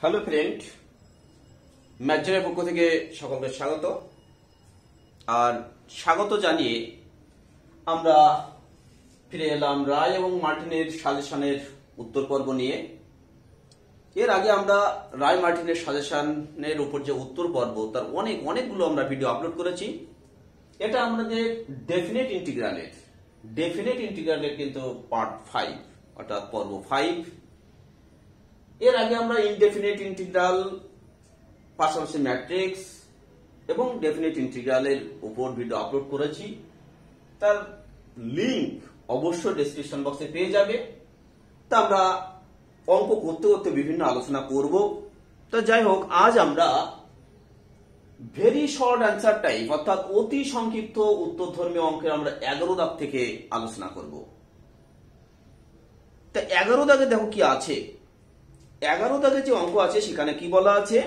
Hello friend, ম্যাথজনের পক্ষ থেকে সকলকে স্বাগত। আর স্বাগত জানিয়ে আমরা ফিরে এলাম রায় এবং মার্টিনের সাজেশনের উত্তর পর্ব নিয়ে। এর আগে আমরা রায় মার্টিনের সাজেশনের উপর যে উত্তর পর্ব তার অনেকগুলো আমরা ভিডিও আপলোড করেছি। এটা আমাদের ডেফিনেট ইন্টিগ্রালের কিন্তু পার্ট 5 অর্থাৎ পর্ব 5। এর আগে আমরা ইনডেফিনিট ইন্টিগ্রাল, পাশাপাশি ম্যাট্রিক্স এবং ডেফিনিট ইন্টিগ্রালের উপর ভিডিও আপলোড করেছি। তার লিংক অবশ্যই ডেসক্রিপশন বক্সে পেয়ে যাবে। তা আমরা অঙ্ক করতে করতে বিভিন্ন আলোচনা করব। তো যাই হোক, আজ আমরা ভেরি শর্ট অ্যান্সার টাইপ অর্থাৎ অতি সংক্ষিপ্ত উত্তরধর্মী অঙ্কের আমরা 11 দাগ থেকে আলোচনা করব। তা 11 দাগে দেখো কি আছে। 11 দাগে যে অঙ্ক আছে সেখানে কি বলা আছে?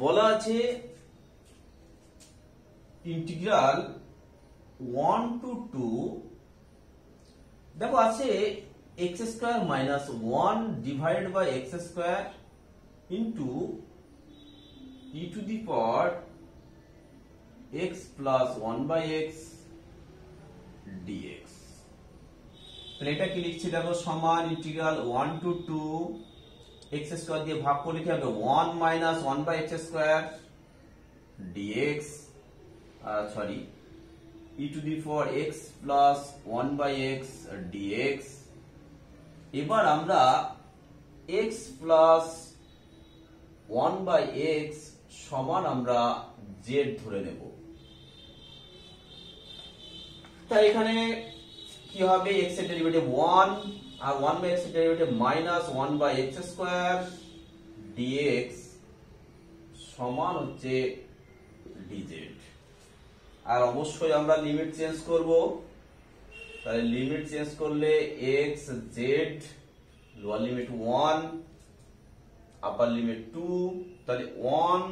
বলা আছে ইন্টিগ্রাল 1 to 2, দেখো আছে x square minus 1 divided by x square into e to the power x plus 1 by x dx। তাহলে এটা কি লিখছি দেখো, সমান ইন্টিগ্রাল 1 to 2 x স্কয়ার দিয়ে ভাগ করলে কি হবে 1 minus 1 by x square dx, sorry e to the power x plus 1 by x dx। এবার আমরা x প্লাস 1 বাই x সমান আমরা z ধরে নেব। তাই এখানে কি হবে, x এর ডেরিভেটিভ 1 আর 1 বাই x এর derivative minus 1 by x square dx সমান হচ্ছে dz। আর অবশ্যই আমরা লিমিট চেঞ্জ করব। তাহলে লিমিট চেঞ্জ করলে x z, লোয়ার লিমিট 1 আপার লিমিট 2, তাহলে 1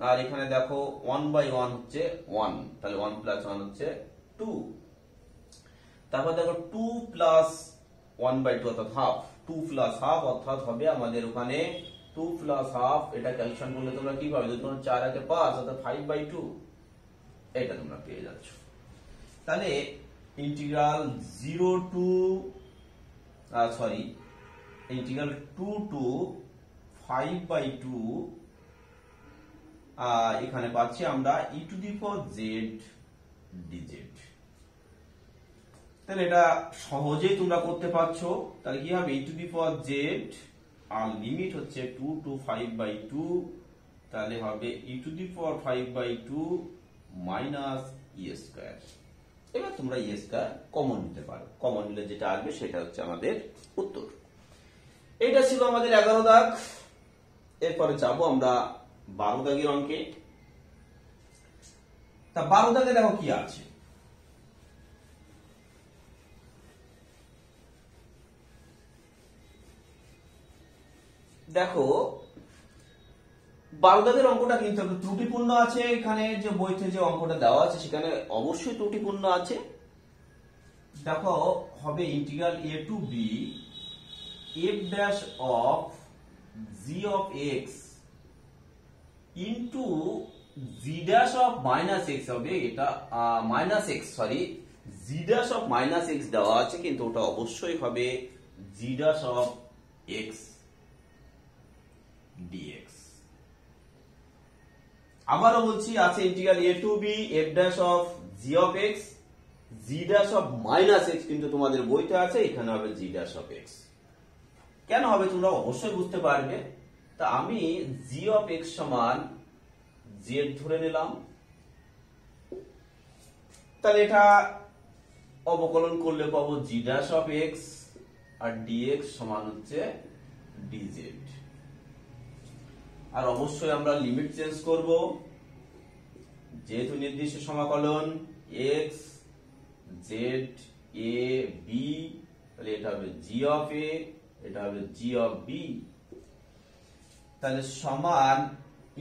আর এখানে দেখো 1 বাই 1 হচ্ছে 1, তাহলে 1 প্লাস 1 হচ্ছে 2। তারপর দেখো 2 প্লাস 1 বাই 2 অর্থাৎ হাফ, 2 প্লাস হাফ অর্থাৎ হবে আমাদের ওখানে 2 প্লাস হাফ। এটা ক্যালকুলেশন করলে তোমরা কি পাবে, যদি তোমরা 4 একে 5 অর্থাৎ 5 বাই 2 এটা তোমরা পেয়ে যাচ্ছ। তাহলে integral 0 to integral 2 to 5 by 2 এখানে পাচ্ছি আমরা e to the power z dz। তাহলে এটা সহজেই তোমরা করতে পারছো। তাহলে কি হবে, e to the power z আর লিমিট হচ্ছে 2 টু 5 বাই 2, তাহলে হবে e to the power 5 by 2 minus e square. এবার তোমরা e স্কয়ার কমন নিতে পারো, কমন নিলে যেটা আসবে সেটা হচ্ছে আমাদের উত্তর। এটা ছিল আমাদের 11 দাগ। এরপরে যাব আমরা 12 দাগের অঙ্কে। তা 12 দাগে দেখো কি আছে। দেখো 12 দাগের অঙ্কটা কিন্তু একটু ত্রুটিপূর্ণ আছে। এখানে যে বইতে যে অঙ্কটা দেওয়া আছে সেখানে অবশ্যই ত্রুটিপূর্ণ আছে। দেখো হবে integral a to b f dash of g of x into g dash of minus x হবে। এটা minus x, sorry g dash of minus x দেওয়া আছে, কিন্তু ওটা অবশ্যই হবে g dash of x dx। আবারও বলছি আছে integral a to b f dash of g of x, g dash of minus x কিন্তু তোমাদের বইতে আছে, এখানে হবে g ড্যাশ অফ x। কেন হবে তোমরা অবশ্যই বুঝতে পারবে। তা আমি g অফ x সমান z ধরে নিলাম। তাহলে এটা অবকলন করলে পাবো g ড্যাশ অফ x আর dx সমান হচ্ছে dz। আর অবশ্যই আমরা লিমিট চেঞ্জ করব, যেহেতু নির্দিষ্ট সমাকলন x z a b, তাহলে এটা হবে g অফ a, এটা হবে g অফ b। তাহলে সমান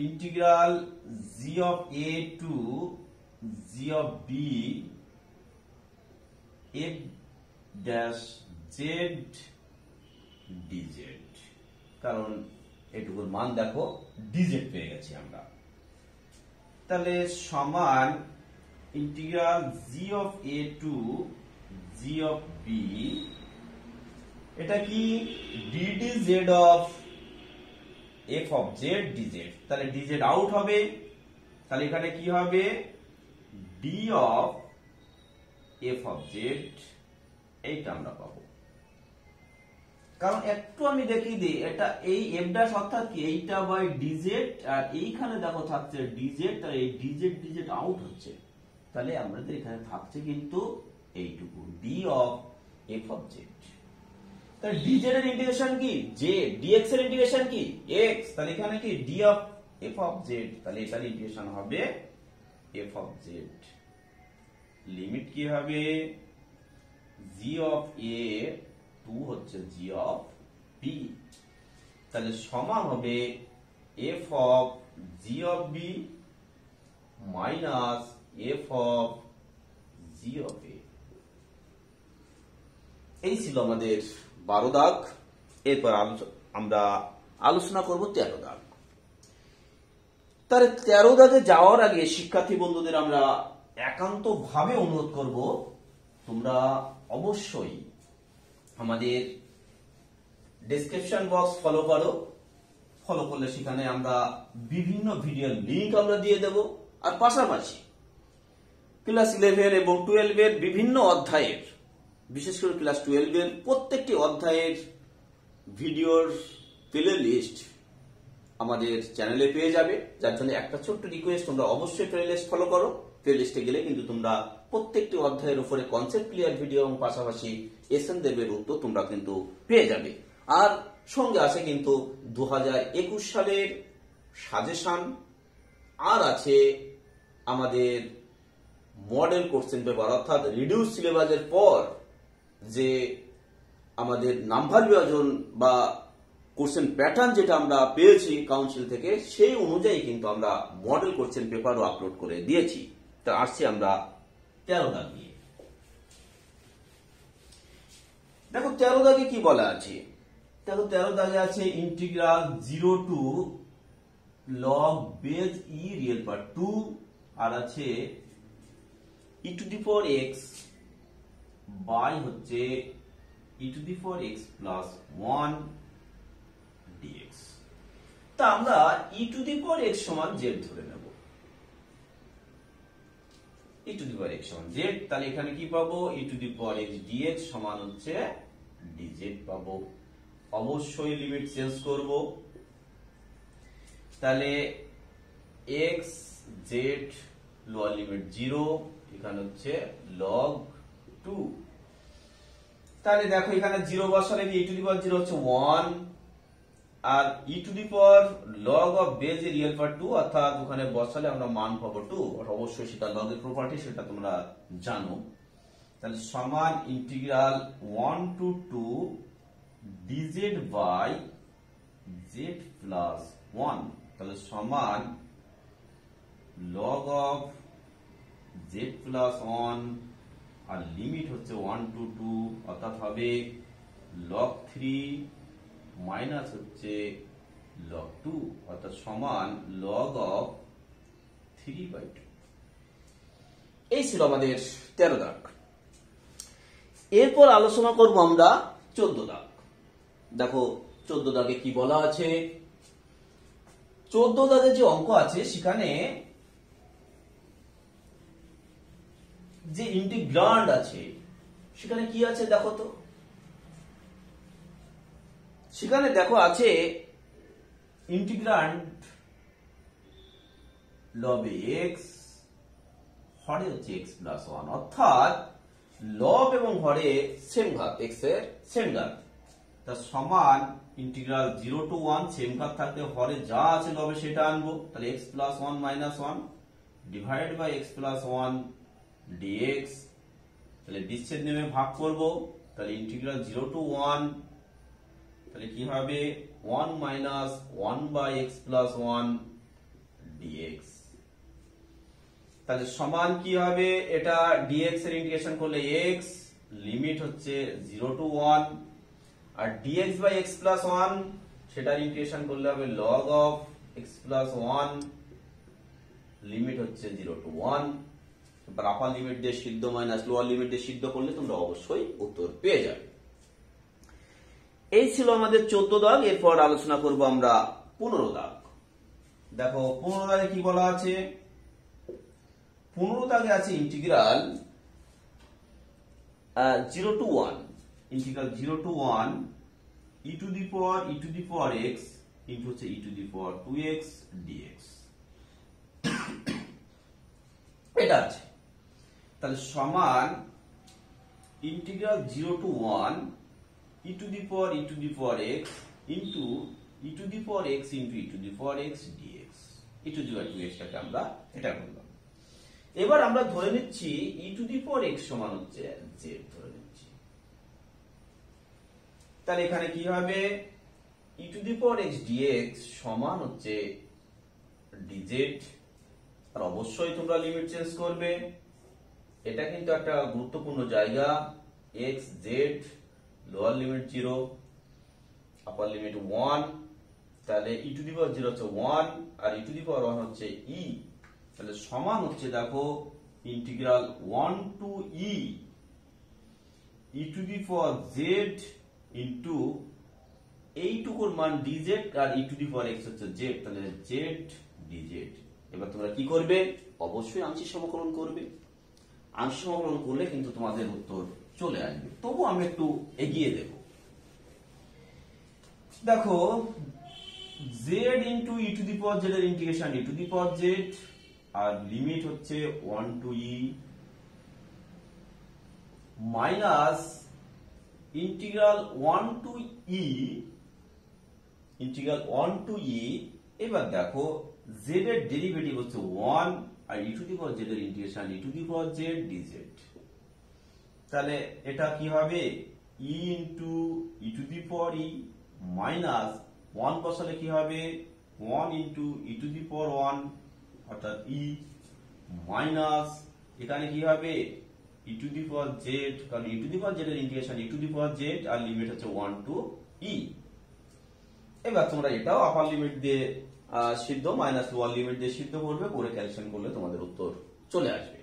integral g of a to g of b f dash z dz। কারণ এটুকুর মান দেখো ডিজেড পেয়ে গেছি আমরা। তাহলে সমান integral G of A to G of B, এটা কি D D of F of Z D Z. তাহলে ডিজেড আউট হবে, তাহলে এখানে কি হবে D of F of Z, এইটা আমরা পাবো। কারণ একটু আমি দেখিয়ে দিই, এটা এই এফ ড্যাশ অর্থাৎ কি এইটা বাই ডিজেড, আর এইখানে দেখো থাকছে ডিজেড, আর এই ডিজেড ডিজেড আউট হচ্ছে, তাহলে আমাদের এখানে থাকছে কিন্তু এইটুকু D of F of Z. তাহলে ডিজেড এর ইন্টিগ্রেশন কি জেড, ডিএক্স এর ইন্টিগ্রেশন কি এক্স, তাহলে এখানে কি D of F of Z, তাহলে এটার ইন্টিগ্রেশন হবে এফ অফ জেড। লিমিট কি হবে জি অফ এ টু হচ্ছে জি অফ বি, তাহলে সমান হবে F of G of B minus F of G of A. এই ছিল আমাদের 12 দাগ। এরপর আমরা আলোচনা করব 13 দাগ। তার 13 দাগে যাওয়ার আগে শিক্ষার্থী বন্ধুদের আমরা একান্ত ভাবে অনুরোধ করব, তোমরা অবশ্যই আমাদের ডেসক্রিপশন বক্স ফলো করো। ফলো করলে সেখানে আমরা বিভিন্ন ভিডিওর লিংক আমরা দিয়ে দেব, আর পাশাপাশি ক্লাস 11 এবং 12 এর বিভিন্ন অধ্যায়ের, বিশেষ করে ক্লাস 12 এর প্রত্যেকটি অধ্যায়ের ভিডিওর প্লে লিস্ট আমাদের চ্যানেলে পেয়ে যাবে। যার জন্য একটা ছোট্ট রিকোয়েস্ট, তোমরা অবশ্যই প্লে লিস্ট ফলো করো। প্লে লিস্টে গেলে কিন্তু তোমরা প্রত্যেকটি অধ্যায়ের উপরে কনসেপ্ট ক্লিয়ার ভিডিও এবং পাশাপাশি এসএন দেবের উত্তর তোমরা কিন্তু পেয়ে যাবে। আর সঙ্গে আছে কিন্তু 2021 সালের সাজেশন, আর আছে আমাদের মডেল কোশ্চেন পেপার, অর্থাৎ রিডিউস সিলেবাসের পর যে আমাদের নাম্বার বিভাজন বা কোশ্চেন প্যাটার্ন যেটা আমরা পেয়েছি কাউন্সিল থেকে, সেই অনুযায়ী কিন্তু আমরা মডেল কোশ্চেন পেপারও আপলোড করে দিয়েছি। তা আসছি আমরা 13 দাগ নিয়ে। দেখো 13 দাগে কি বলা আছে, দেখো 13 দাগে আছে integral 0 to log base e real part 2, আর আছে e to the power x by হচ্ছে e to the power x plus 1 dx। তা আমরা e to the power x সমান জেড ধরে নেব, e to the power x সমান z, তাহলে এখানে কি পাবো e to the power x dx সমান হচ্ছে ডিজেড পাবো। অবশ্যই লিমিট চেঞ্জ করব, তাহলে এক্স জেড লোয়ার লিমিট 0, এখানে হচ্ছে লগ 2। তাহলে দেখো এখানে 0 বসালে ই টু দি পাওয়ার 0 হচ্ছে 1, আর e to the power log of base এর রিয়েল পার্ট 2, অর্থাৎ ওখানে বসালে আমরা মান পাবো 2, অবশ্যই সেটা লগের প্রপার্টি, সেটা তোমরা জানো। তাহলে সমান integral 1 to 2 D Z by Z plus 1, তাহলে সমান লগ অফ জেড প্লাস 1, আর লিমিট হচ্ছে 1 টু 2, অর্থাৎ হবে লগ 3 মাইনাস হচ্ছে লগ 2, অর্থাৎ সমান লগ অফ 3/2। এই ছিল আমাদের 13 দাগ। এরপর আলোচনা করব আমরা 14 দাগ। দেখো 14 দাগে কি বলা আছে, 14 দাগে যে অঙ্ক আছে সেখানে যে ইন্টিগ্রান্ড আছে সেখানে কি আছে দেখো তো, সেখানে দেখো আছে ইন্টিগ্রান্ড লবে এক্স, হরে হচ্ছে এক্স প্লাস 1, অর্থাৎ লব এবং হরে সেম ঘাত, এক্স এর সেম ঘাত, তার সমান ইন্টিগ্রাল 0 টু 1 সেম ঘাত থাকলে হরে যা আছে লবে সেটা আনবো, তাহলে X plus 1 minus 1 divide by X plus 1 D X, তাহলে বিচ্ছেদ নেমে ভাগ করব, তাহলে ইন্টিগ্রাল 0 টু 1, তাহলে কি হবে 1 minus 1 by X plus 1 D X. তাহলে সমান কি হবে, এটা ডিএক্স এর ইন্টিগ্রেশন করলে এক্স, লিমিট হচ্ছে 0 টু 1, আর ডিএক্স বাই এক্স প্লাস 1 সেটার ইন্টিগ্রেশন করলে হবে log of x plus 1, limit হচ্ছে 0 to 1। এবার আপার লিমিট দিয়ে সিদ্ধ মাইনাস লোয়ার লিমিট দিয়ে সিদ্ধ করলে তোমরা অবশ্যই উত্তর পেয়ে যাবে। এই ছিল আমাদের 14 দাগ। এরপর আলোচনা করব আমরা 15 দাগ। দেখো 15 দাগে কি বলা আছে, 15 দাগে আছে integral 0 to 1, integral 0 to 1 e to the power x into হচ্ছে e to the power 2x dx। এটা আছে, তাহলে সমান integral 0 to 1 e to the power x into e to the power x into e to the power x dx। e to the power 2x টাকে আমরা এটা করলাম। এবার আমরা ধরে নিচ্ছি e to the power x সমান হচ্ছে z ধরে নিচ্ছি। তাহলে এখানে কি হবে, e to the power x dx সমান হচ্ছে dz। আর অবশ্যই তোমরা লিমিট চেঞ্জ করবে, এটা কিন্তু একটা গুরুত্বপূর্ণ জায়গা। x z লোয়ার লিমিট 0, আপার লিমিট 1, তাহলে e to the power 0 হচ্ছে 1 আর e to the power 1 হচ্ছে e। তাহলে সমান হচ্ছে দেখো integral 1 to e to the power z into এইটুকুর মান dz R e to the power x হচ্ছে z, তাহলে z dz। এবার তোমরা কি করবে, অবশ্যই আংশিক সমাকলন করবে। আংশিক সমাকলন করলে কিন্তু তোমাদের উত্তর চলে আসবে। তবু আমি একটু এগিয়ে দেব। দেখো z into e to the power z এর integration e to the power z আর লিমিট হচ্ছে 1 to e minus integral 1 to e, integral 1 to e। এবার দেখো z এর ডেরিভেটিভ হচ্ছে 1 আর e to the power z এর integration e to the power z dz। তাহলে এটা কি হবে, e into e to the power e minus 1 বসালে কি হবে 1 into e to the power 1 অর্থাৎ e মাইনাস এখানে কি হবে e to the power z, কারণ e to the power z এর integration e to the power z আর লিমিট হচ্ছে 1 to e। এবার তোমরা এটাও আপার লিমিট দিয়ে সিদ্ধ মাইনাস লোয়ার লিমিট দিয়ে সিদ্ধ করবে, করে ক্যালকুলেশন করলে তোমাদের উত্তর চলে আসবে।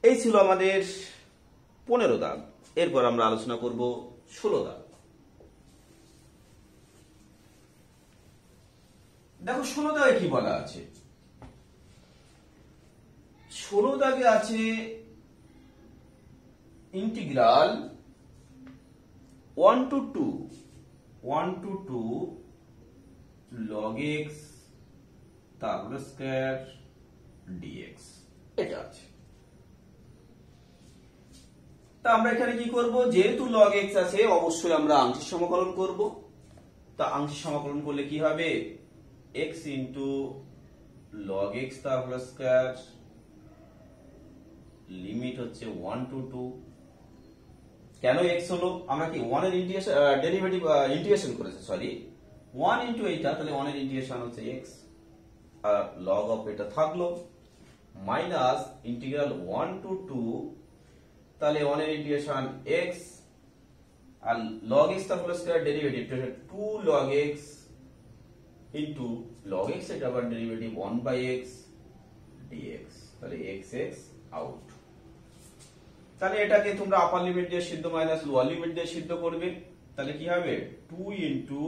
এই ছিল আমাদের 15 দাগ। এরপর আমরা আলোচনা করব 16 দাগ। দেখো 16 দাগে কি বলা আছে, 16 দাগে আছে ইন্টিগ্রাল 1 to 2 log x তারপরে স্কয়ার dx। এটা আছে। তা আমরা এখানে কি করব, যেহেতু log x আছে অবশ্যই আমরা আংশিক সমাকলন করব। তা আংশিক সমাকলন করলে কি হবে, x ইনটু log x তারপরে স্কয়ার লিমিট হচ্ছে 1 to 2। কেন x হলো, আমরা কি 1 এর ডেরিভেটিভ ইন্টিগ্রেশন করেছি, সরি 1 ইনটু এইটা, তাহলে 1 এর ইন্টিগ্রেশন হচ্ছে x আর log অফ এটা থাকলো মাইনাস ইন্টিগ্রাল 1 to 2, তাহলে 1 এর ইন্টিগ্রেশন x আর log x তার whole square derivative 2 log x into log x এর আবার ডেরিভেটিভ 1/x dx। তাহলে x আউট। তাহলে এটাকে তোমরা আপার লিমিট দিয়ে সিদ্ধ মাইনাস লোয়ার লিমিট দিয়ে সিদ্ধ করবে। তাহলে কি হবে 2 ইনটু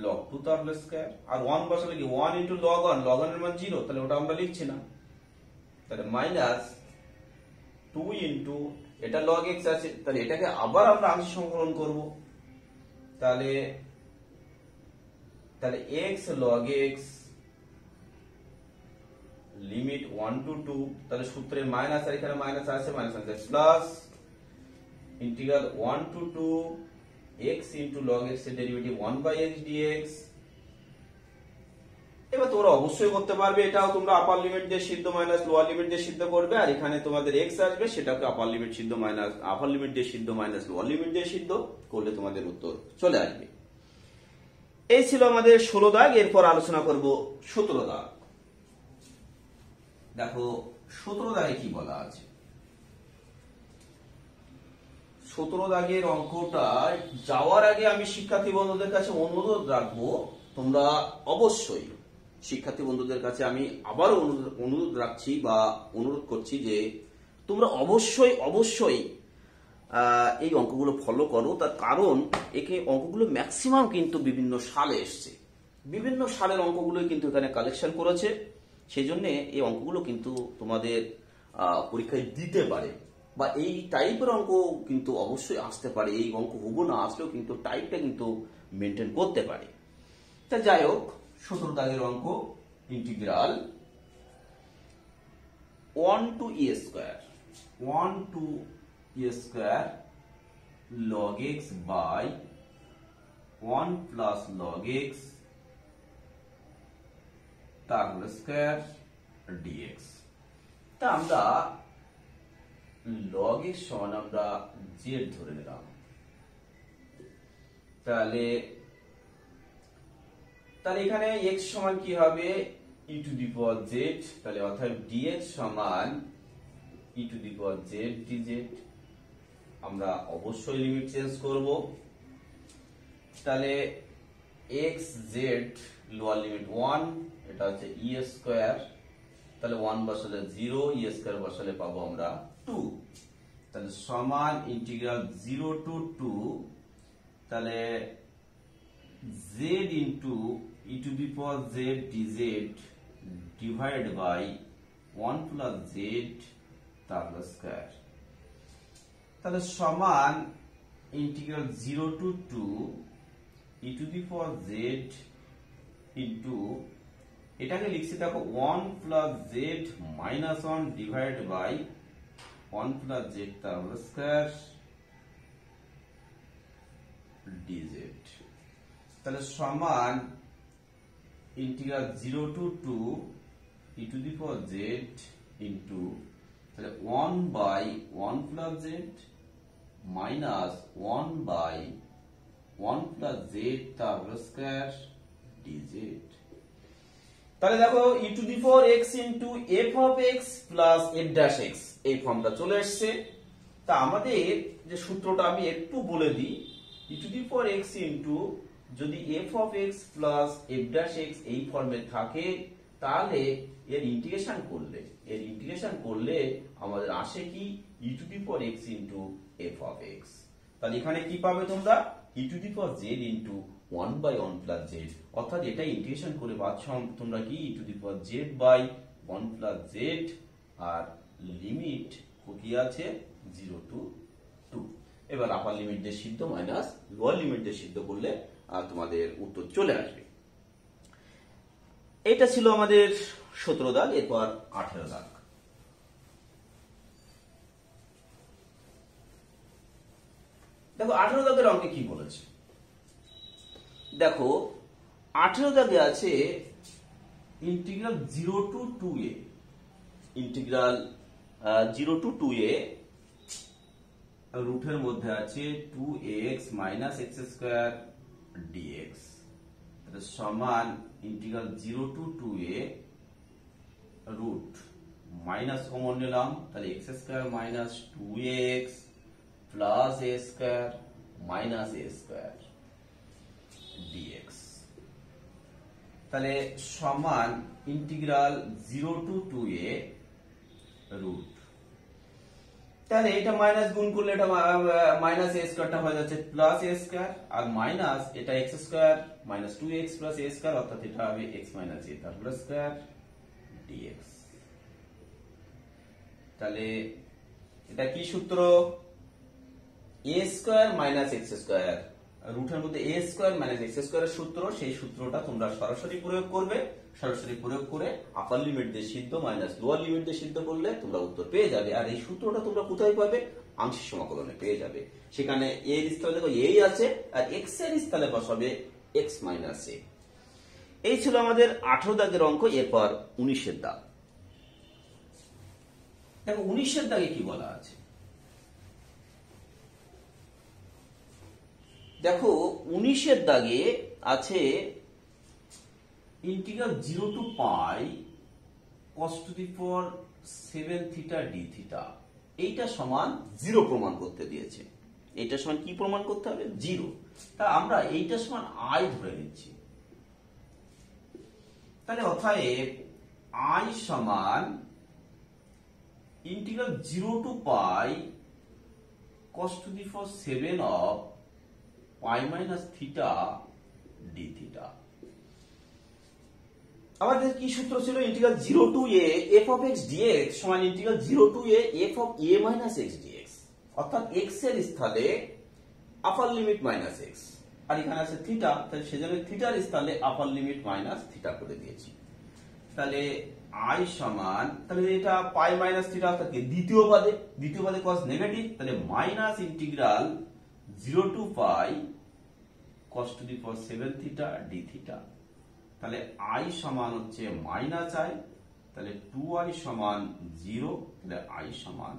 log 2 তার হোল স্কয়ার আর 1 বসালে কি 1 ইনটু log 1, log 1 এর মান 0, তাহলে ওটা আমরা লিখছি না। তাহলে মাইনাস 2 ইনটু এটা log x আছে, তাহলে এটাকে আবার আমরা আংশিক সমাকলন করব। তাহলে x log x limit 1 to 2, তাহলে সূত্রে মাইনাস আর এখানে মাইনাস আছে, মাইনাস আছে plus integral 1 to 2 x into log x এর ডেরিভেটিভ 1/x dx। এবার তোমরা অবশ্যই করতে পারবে, এটাও তোমরা আপার লিমিট দিয়ে সিদ্ধ মাইনাস লোয়ার লিমিট দিয়ে সিদ্ধ করবে, আর এখানে তোমাদের x আসবে সেটাকে আপার লিমিট সিদ্ধ মাইনাস আপার লিমিট দিয়ে সিদ্ধ মাইনাস লোয়ার লিমিট দিয়ে সিদ্ধ করলে তোমাদের উত্তর চলে আসবে। এই ছিল আমাদের 16 দাগ। এরপর আলোচনা করব 17 দাগ। দেখো 17 দাগে কি বলা আছে, 17 দাগের অঙ্কটা যাওয়ার আগে আমি শিক্ষার্থী বন্ধুদের কাছে অনুরোধ রাখবো, তোমরা অবশ্যই শিক্ষার্থী বন্ধুদের কাছে আমি আবারও অনুরোধ রাখছি বা অনুরোধ করছি যে তোমরা অবশ্যই অবশ্যই এই অঙ্কগুলো ফলো করো। তার কারণ অঙ্কগুলো ম্যাক্সিমাম কিন্তু বিভিন্ন সালে এসছে, বিভিন্ন সালের অঙ্কগুলো কিন্তু এখানে কালেকশন করেছে। সেই জন্য এই অঙ্কগুলো কিন্তু তোমাদের পরীক্ষায় দিতে পারে বা এই টাইপের অঙ্ক কিন্তু অবশ্যই আসতে পারে। এই অঙ্ক হুবহু না আসলেও কিন্তু টাইপটা কিন্তু মেনটেন করতে পারে। তা যাই হোক, 17 দাগের অঙ্ক, integral 1 to e square 1 to e square log x by 1 plus log x তার হোল স্কয়ার dx। তা আমরা log x সমান আমরা z ধরে নিলাম। তাহলে এখানে x সমান কি হবে, e to the power z। তাহলে অর্থাৎ dx সমান e to the power z dz। আমরা অবশ্যই লিমিট চেঞ্জ করব। তাহলে x z লোয়ার লিমিট 1, এটা হচ্ছে e স্কয়ার। তাহলে 1 বসালে 0, e স্কয়ার বসালে পাবো আমরা 2। তাহলে সমান ইন্টিগ্রাল 0 টু 2, তাহলে z into e to the power z dz divide by 1 plus z তার হোল স্কয়ার। তাহলে সমান integral 0 to 2 e to the power z into, এটাকে লিখছি দেখো 1 plus z minus 1 divide by 1 plus z তার whole square dz। তাহলে সমান integral 0 to 2 e to the power z into, তাহলে 1 by 1 plus z minus 1 by 1 plus z তার whole square dz। তাহলে দেখো e to the power x into f of x plus f dash x এই ফর্মটা চলে আসছে। তা আমাদের যে সূত্রটা আমি একটু বলে দিই, e to the power x into যদি f of x plus f dash x এই ফর্মে থাকে, তাহলে এর ইন্টিগ্রেশন করলে আমাদের আসে কি e to the power x into f of x। তাহলে এখানে কি পাবে তোমরা, e to the power z into 1 by 1 plus z। অর্থাৎ এটা ইন্টিগ্রেশন করে পাচ্ছ তোমরা কি e to the power z by 1 plus z, আর লিমিট কি আছে 0 টু 2। এবার আপার লিমিট দিয়ে সিদ্ধ মাইনাস লোয়ার লিমিট দিয়ে সিদ্ধ করলে তোমাদের উত্তর চলে আসবে। এটা ছিল আমাদের 17 দাগ। এরপর 18 দাগ। দেখো 18 দাগের অঙ্কে কি বলেছে, দেখো 18 দাগে আছে integral 0 to 2a, integral 0 to 2a রুটের মধ্যে আছে 2ax minus x square dx। তাহলে সমান integral 0 to 2a root minus common নিলাম, তাহলে x square minus 2ax plus a square minus a square dx। তাহলে সমান ইন্টিগ্রাল 0 টু 2a রুট, তাহলে এটা মাইনাস গুণ করলে এটা মাইনাস a স্কয়ারটা হয়ে যাচ্ছে প্লাস a স্কয়ার, আর মাইনাস এটা x square minus 2x plus a square, অর্থাৎ এটা হবে x মাইনাস a তার হোল স্কয়ার dx। তাহলে এটা কি সূত্র, a square minus x square, রুটের মধ্যে a স্কয়ার মাইনাস x স্কয়ারের সূত্র, সেই সূত্রটা তোমরা সরাসরি প্রয়োগ করবে। সরাসরি প্রয়োগ করে আপার লিমিট দিয়ে সিদ্ধ মাইনাস লোয়ার লিমিট দিয়ে সিদ্ধ করলে তোমরা উত্তর পেয়ে যাবে। আর এই সূত্রটা তোমরা কোথায় পাবে, আংশিক সমাকলনে পেয়ে যাবে। সেখানে a এর স্থলে দেখো a আছে, আর x এর স্থলে বসাবে x মাইনাস a। এই ছিল আমাদের 18 দাগের অঙ্ক। এরপর 19 এর দাগ। দেখো 19 এর দাগে কি বলা আছে, দেখো 19 এর দাগে আছে integral 0 to pi cos to the power 7 theta d theta, এইটা সমান 0 প্রমাণ করতে দিয়েছে। এইটা সমান কি প্রমাণ করতে হবে? 0। তা আমরা এইটা সমান i ধরে নিচ্ছি। তাহলে অতএব i সমান integral 0 to pi cos to the power 7 of pi minus theta d theta. আমাদের কি সূত্র ছিল? Integral 0 to a f of x dx সমান integral 0 to a f of a মাইনাস x dx, অর্থাৎ x এর স্থানে আপার লিমিট মাইনাস x, আর এখানে আছে থিটা, তাহলে সেজন্য থিটার স্থানে আপার লিমিট মাইনাস থিটা করে দিয়েছি। তাহলে i সমান, তাহলে এটা পাই মাইনাস থিটা অর্থাৎ দ্বিতীয় পদে cos নেগেটিভ, তাহলে minus integral 0 to pi cos to the power 7 theta d theta. তাহলে i সমান হচ্ছে মাইনাস i, তাহলে 2i সমান 0, তাহলে i সমান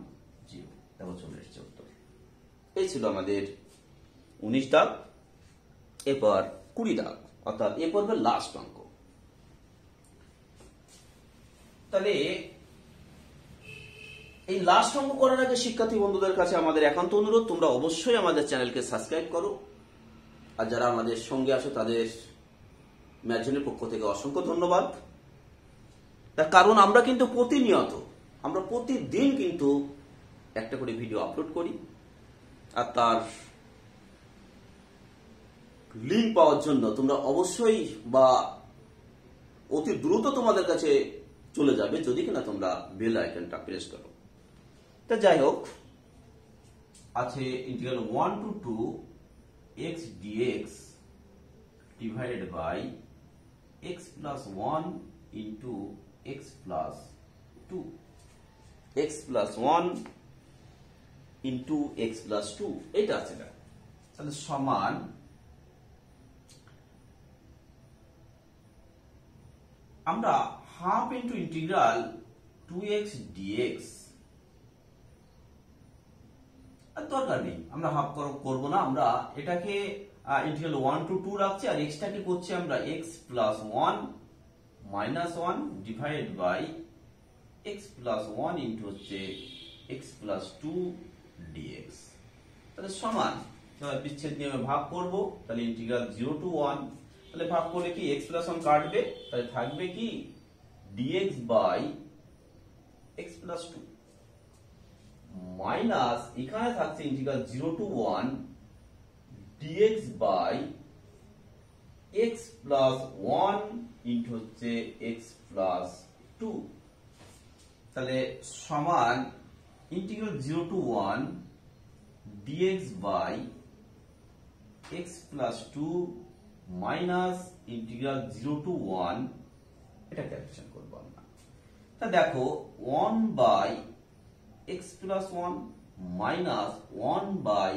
0। দেখো চলে এসেছে উত্তর। এই ছিল আমাদের 19 দাগ। এরপর 20 দাগ, অর্থাৎ এ পর্বের লাস্ট অঙ্ক। তাহলে এই লাস্ট অঙ্ক করার আগে শিক্ষার্থী বন্ধুদের কাছে আমাদের একান্ত অনুরোধ, তোমরা অবশ্যই আমাদের চ্যানেলকে সাবস্ক্রাইব করো, আর যারা আমাদের সঙ্গে আসো তাদের ম্যাগজিনের পক্ষ থেকে অসংখ্য ধন্যবাদ। তার কারণ আমরা কিন্তু প্রতিদিন কিন্তু একটা করে ভিডিও আপলোড করি, আর তার লিঙ্ক পাওয়ার জন্য তোমরা অবশ্যই বা অতি দ্রুত তোমাদের কাছে চলে যাবে যদি কিনা তোমরা বেল আইকনটা প্রেস করো। তা যাই হোক, আছে integral 1 to 2 x dx divided by x plus 1 into x plus 2, x plus 1 into x plus 2, এটা আছে না। তাহলে সমান আমরা half into integral 2x dx, আর দরকার নেই আমরা হাফ করবো না, আমরা এটাকে ইন্টিগ্রাল 1 টু 2 রাখছি, আর x টাকে করছি আমরা x plus 1 minus 1 divide by x plus 1 into হচ্ছে x প্লাস 2 dx। তাহলে সমান বিচ্ছেদ নিয়মে ভাগ করব, তাহলে ইন্টিগ্রাল 0 টু 1, তাহলে ভাগ করলে কি x প্লাস 1 কাটবে, তাহলে থাকবে কি dx by x plus 2 minus এখানে থাকছে integral 0 to 1 dx by x plus 1 into হচ্ছে x প্লাস 2। তাহলে সমান integral 0 to 1 dx by x plus 2 minus integral 0 to 1, এটা ক্যালকুলেশন করবো আমরা। তা দেখো 1 by x plus 1 minus 1 by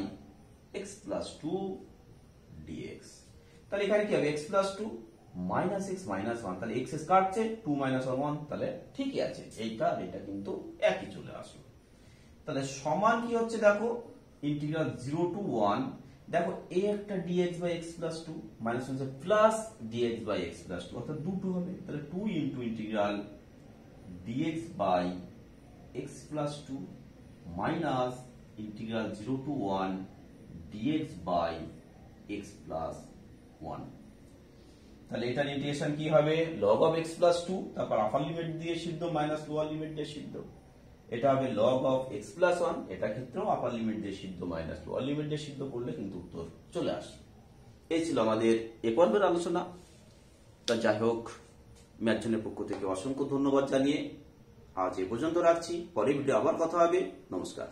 x plus 2 dx। তাহলে এখানে কি হবে? x plus 2 minus x minus 1, তাহলে x কাটছে 2 মাইনাস 1, তাহলে ঠিকই আছে, এইটা আর এটা কিন্তু একই চলে আসলো। তাহলে সমান কি হচ্ছে দেখো ইন্টিগ্রাল 0 টু 1, দেখো এই একটা dx by x plus 2 minus হচ্ছে plus dx by x plus 2, অর্থাৎ দুটো হবে, তাহলে 2 into integral dx by x plus 2 minus integral 0 to 1 dx by x plus 1। তাহলে এটার ইন্টিগ্রেশন কি হবে? log of x প্লাস 2, তারপর আপার লিমিট দিয়ে সিদ্ধ মাইনাস লোয়ার লিমিট দিয়ে সিদ্ধ, এটা হবে log of x প্লাস 1, এটা ক্ষেত্রেও আপার লিমিট দিয়ে সিদ্ধ মাইনাস লোয়ার লিমিট দিয়ে সিদ্ধ করলে কিন্তু উত্তর চলে আসে। এই ছিল আমাদের এ পর্বের আলোচনা। তা যাই হোক, ম্যাগজিনের পক্ষ থেকে অসংখ্য ধন্যবাদ জানিয়ে আজ এ পর্যন্ত রাখছি। পরের ভিডিও আবার কথা হবে। নমস্কার।